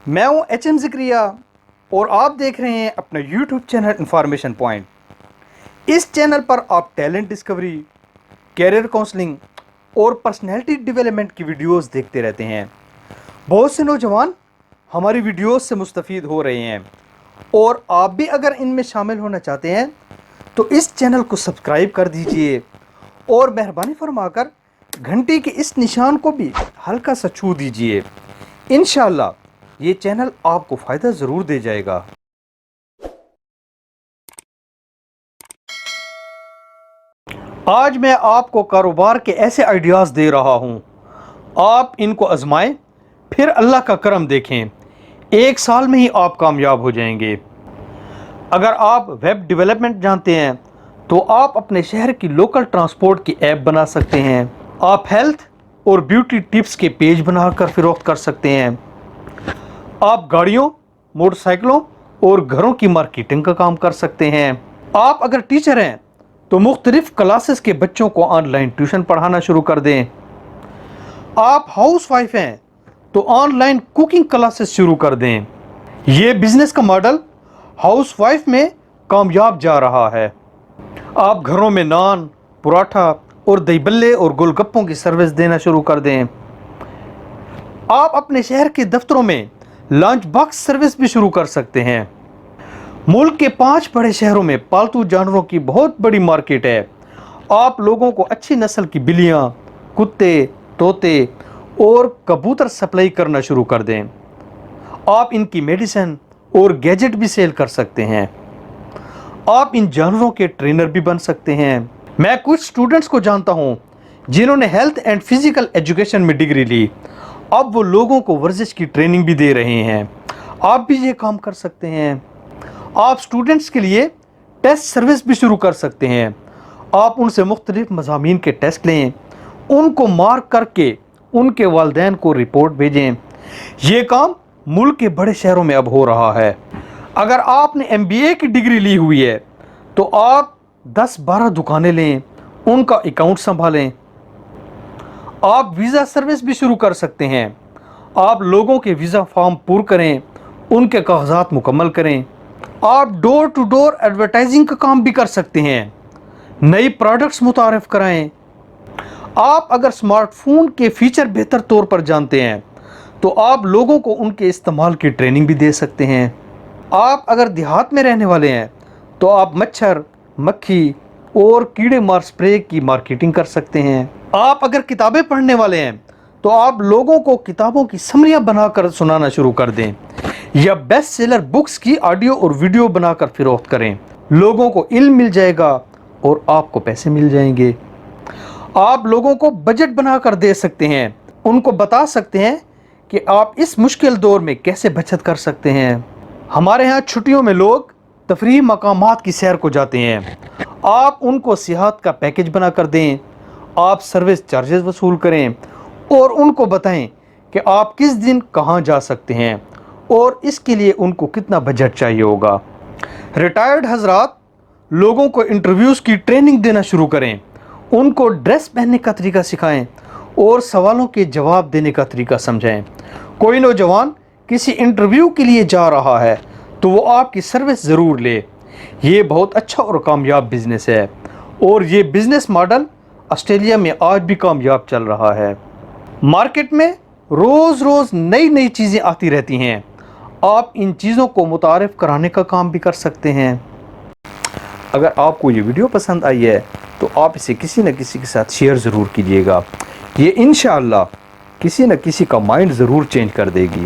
میں ہوں HM ذکریہ اور آپ دیکھ رہے ہیں اپنا YouTube چینل انفارمیشن پوائنٹ۔ اس چینل پر آپ ٹیلنٹ ڈسکوری، کیریئر کونسلنگ اور پرسنالٹی ڈیولپمنٹ کی ویڈیوز دیکھتے رہتے ہیں۔ بہت سے نوجوان ہماری ویڈیوز سے مستفید ہو رہے ہیں، اور آپ بھی اگر ان میں شامل ہونا چاہتے ہیں تو اس چینل کو سبسکرائب کر دیجئے اور مہربانی فرما کر گھنٹی کے اس نشان کو بھی ہلکا سا چھو دیجئے۔ انشاءاللہ یہ چینل آپ کو فائدہ ضرور دے جائے گا۔ آج میں آپ کو کاروبار کے ایسے آئیڈیاز دے رہا ہوں، آپ ان کو آزمائیں، پھر اللہ کا کرم دیکھیں، 1 سال میں ہی آپ کامیاب ہو جائیں گے۔ اگر آپ ویب ڈیولپمنٹ جانتے ہیں تو آپ اپنے شہر کی لوکل ٹرانسپورٹ کی ایپ بنا سکتے ہیں۔ آپ ہیلتھ اور بیوٹی ٹپس کے پیج بنا کر فروخت کر سکتے ہیں۔ آپ گاڑیوں، موٹر سائیکلوں اور گھروں کی مارکیٹنگ کا کام کر سکتے ہیں۔ آپ اگر ٹیچر ہیں تو مختلف کلاسز کے بچوں کو آن لائن ٹیوشن پڑھانا شروع کر دیں۔ آپ ہاؤس وائف ہیں تو آن لائن کوکنگ کلاسز شروع کر دیں۔ یہ بزنس کا ماڈل ہاؤس وائف میں کامیاب جا رہا ہے۔ آپ گھروں میں نان، پراٹھا اور دہی بلے اور گول گپوں کی سروس دینا شروع کر دیں۔ آپ اپنے شہر کے دفتروں میں لنچ باکس سروس بھی شروع کر سکتے ہیں۔ ملک کے 5 بڑے شہروں میں پالتو جانوروں کی بہت بڑی مارکیٹ ہے۔ آپ لوگوں کو اچھی نسل کی بلیاں، کتے، طوطے اور کبوتر سپلائی کرنا شروع کر دیں۔ آپ ان کی میڈیسن اور گیجٹ بھی سیل کر سکتے ہیں۔ آپ ان جانوروں کے ٹرینر بھی بن سکتے ہیں۔ میں کچھ سٹوڈنٹس کو جانتا ہوں جنہوں نے ہیلتھ اینڈ فزیکل ایجوکیشن میں ڈگری لی، اب وہ لوگوں کو ورزش کی ٹریننگ بھی دے رہے ہیں۔ آپ بھی یہ کام کر سکتے ہیں۔ آپ سٹوڈنٹس کے لیے ٹیسٹ سروس بھی شروع کر سکتے ہیں۔ آپ ان سے مختلف مضامین کے ٹیسٹ لیں، ان کو مارک کر کے ان کے والدین کو رپورٹ بھیجیں۔ یہ کام ملک کے بڑے شہروں میں اب ہو رہا ہے۔ اگر آپ نے MBA کی ڈگری لی ہوئی ہے تو آپ 10-12 دکانیں لیں، ان کا اکاؤنٹ سنبھالیں۔ آپ ویزا سروس بھی شروع کر سکتے ہیں۔ آپ لوگوں کے ویزا فارم پور کریں، ان کے کاغذات مکمل کریں۔ آپ ڈور ٹو ڈور ایڈورٹائزنگ کا کام بھی کر سکتے ہیں، نئی پروڈکٹس متعارف کرائیں۔ آپ اگر اسمارٹ فون کے فیچر بہتر طور پر جانتے ہیں تو آپ لوگوں کو ان کے استعمال کی ٹریننگ بھی دے سکتے ہیں۔ آپ اگر دیہات میں رہنے والے ہیں تو آپ مچھر، مکھی اور کیڑے مار سپرے کی مارکیٹنگ کر سکتے ہیں۔ آپ اگر کتابیں پڑھنے والے ہیں تو آپ لوگوں کو کتابوں کی سمریاں بنا کر سنانا شروع کر دیں، یا بیسٹ سیلر بکس کی آڈیو اور ویڈیو بنا کر فروخت کریں۔ لوگوں کو علم مل جائے گا اور آپ کو پیسے مل جائیں گے۔ آپ لوگوں کو بجٹ بنا کر دے سکتے ہیں، ان کو بتا سکتے ہیں کہ آپ اس مشکل دور میں کیسے بچت کر سکتے ہیں۔ ہمارے ہاں چھٹیوں میں لوگ تفریحی مقامات کی سیر کو جاتے ہیں، آپ ان کو سیاحت کا پیکج بنا کر دیں۔ آپ سروس چارجز وصول کریں اور ان کو بتائیں کہ آپ کس دن کہاں جا سکتے ہیں اور اس کے لیے ان کو کتنا بجٹ چاہیے ہوگا۔ ریٹائرڈ حضرات لوگوں کو انٹرویوز کی ٹریننگ دینا شروع کریں، ان کو ڈریس پہننے کا طریقہ سکھائیں اور سوالوں کے جواب دینے کا طریقہ سمجھائیں۔ کوئی نوجوان کسی انٹرویو کے لیے جا رہا ہے تو وہ آپ کی سروس ضرور لے۔ یہ بہت اچھا اور کامیاب بزنس ہے، اور یہ بزنس ماڈل آسٹریلیا میں آج بھی کامیاب چل رہا ہے۔ مارکیٹ میں روز روز نئی چیزیں آتی رہتی ہیں، آپ ان چیزوں کو متعارف کرانے کا کام بھی کر سکتے ہیں۔ اگر آپ کو یہ ویڈیو پسند آئی ہے تو آپ اسے کسی نہ کسی کے ساتھ شیئر ضرور کیجیے گا، یہ انشاءاللہ کسی نہ کسی کا مائنڈ ضرور چینج کر دے گی۔